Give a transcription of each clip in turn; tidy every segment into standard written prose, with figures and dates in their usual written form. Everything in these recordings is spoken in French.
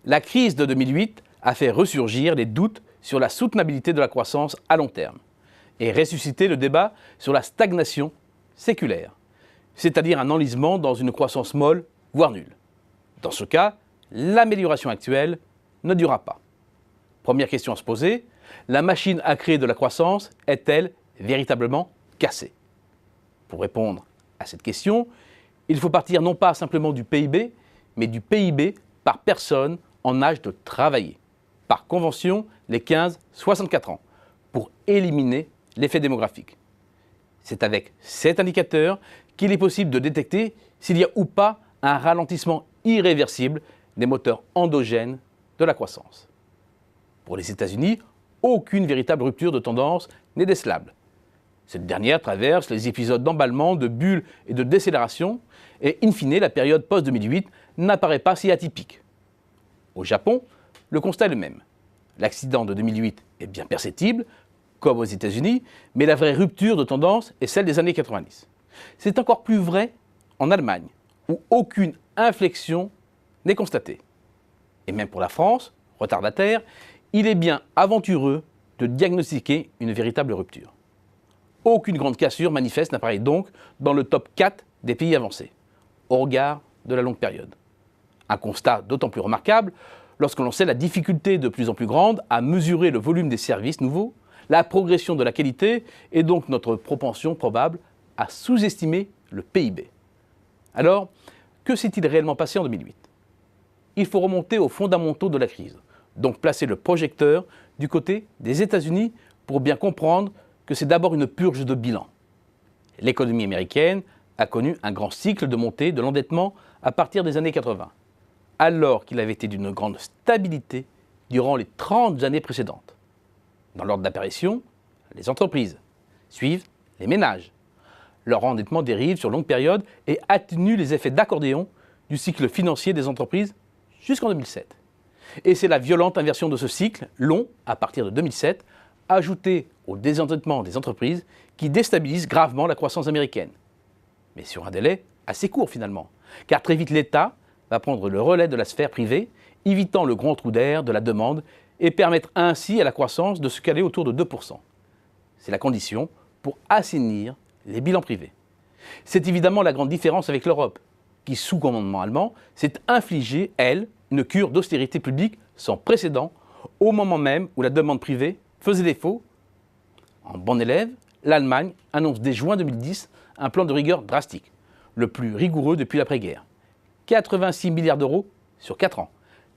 La crise de 2008 a fait ressurgir les doutes sur la soutenabilité de la croissance à long terme et ressuscité le débat sur la stagnation séculaire, c'est-à-dire un enlisement dans une croissance molle, voire nulle. Dans ce cas, l'amélioration actuelle ne durera pas. Première question à se poser, la machine à créer de la croissance est-elle véritablement cassée? Pour répondre à cette question, il faut partir non pas simplement du PIB, mais du PIB par personne en âge de travailler. Par convention, les 15-64 ans, pour éliminer l'effet démographique. C'est avec cet indicateur qu'il est possible de détecter s'il y a ou pas un ralentissement irréversible des moteurs endogènes de la croissance. Pour les États-Unis, aucune véritable rupture de tendance n'est décelable. Cette dernière traverse les épisodes d'emballement, de bulle et de décélération, et in fine, la période post-2008 n'apparaît pas si atypique. Au Japon, le constat est le même. L'accident de 2008 est bien perceptible, comme aux États-Unis, mais la vraie rupture de tendance est celle des années 90. C'est encore plus vrai en Allemagne, où aucune inflexion n'est constatée. Et même pour la France, retardataire, il est bien aventureux de diagnostiquer une véritable rupture. Aucune grande cassure manifeste n'apparaît donc dans le top 4 des pays avancés, au regard de la longue période. Un constat d'autant plus remarquable lorsque l'on sait la difficulté de plus en plus grande à mesurer le volume des services nouveaux, la progression de la qualité et donc notre propension probable à sous-estimer le PIB. Alors, que s'est-il réellement passé en 2008 ? Il faut remonter aux fondamentaux de la crise, donc placer le projecteur du côté des États-Unis pour bien comprendre que c'est d'abord une purge de bilan. L'économie américaine a connu un grand cycle de montée de l'endettement à partir des années 80, alors qu'il avait été d'une grande stabilité durant les 30 années précédentes. Dans l'ordre d'apparition, les entreprises suivent les ménages. Leur endettement dérive sur longue période et atténue les effets d'accordéon du cycle financier des entreprises jusqu'en 2007. Et c'est la violente inversion de ce cycle, long à partir de 2007, ajoutée au désendettement des entreprises, qui déstabilise gravement la croissance américaine. Mais sur un délai assez court finalement, car très vite l'État va prendre le relais de la sphère privée, évitant le grand trou d'air de la demande et permettre ainsi à la croissance de se caler autour de 2%. C'est la condition pour assainir les bilans privés. C'est évidemment la grande différence avec l'Europe, qui, sous commandement allemand, s'est infligée, elle, une cure d'austérité publique sans précédent, au moment même où la demande privée faisait défaut. En bon élève, l'Allemagne annonce dès juin 2010 un plan de rigueur drastique, le plus rigoureux depuis l'après-guerre. 86 milliards d'euros sur 4 ans,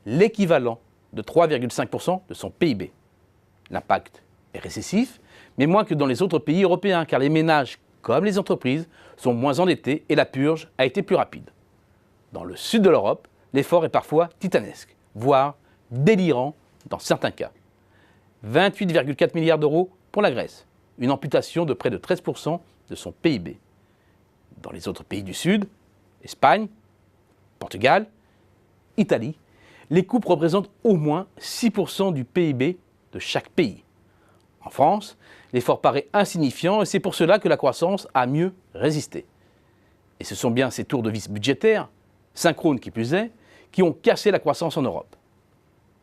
l'équivalent de 3,5% de son PIB. L'impact est récessif, mais moins que dans les autres pays européens, car les ménages, comme les entreprises, sont moins endettés et la purge a été plus rapide. Dans le sud de l'Europe, l'effort est parfois titanesque, voire délirant dans certains cas. 28,4 milliards d'euros pour la Grèce, une amputation de près de 13% de son PIB. Dans les autres pays du Sud, Espagne, Portugal, Italie, les coupes représentent au moins 6% du PIB de chaque pays. En France, l'effort paraît insignifiant et c'est pour cela que la croissance a mieux résisté. Et ce sont bien ces tours de vis budgétaires, synchrones qui plus est, qui ont cassé la croissance en Europe.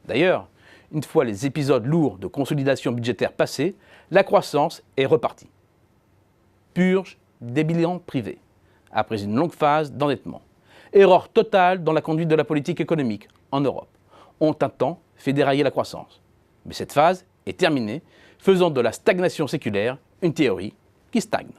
D'ailleurs, une fois les épisodes lourds de consolidation budgétaire passés, la croissance est repartie. Purge des bilans privés, après une longue phase d'endettement. Erreur totale dans la conduite de la politique économique en Europe, ont un temps fait dérailler la croissance. Mais cette phase est terminée, faisant de la stagnation séculaire une théorie qui stagne.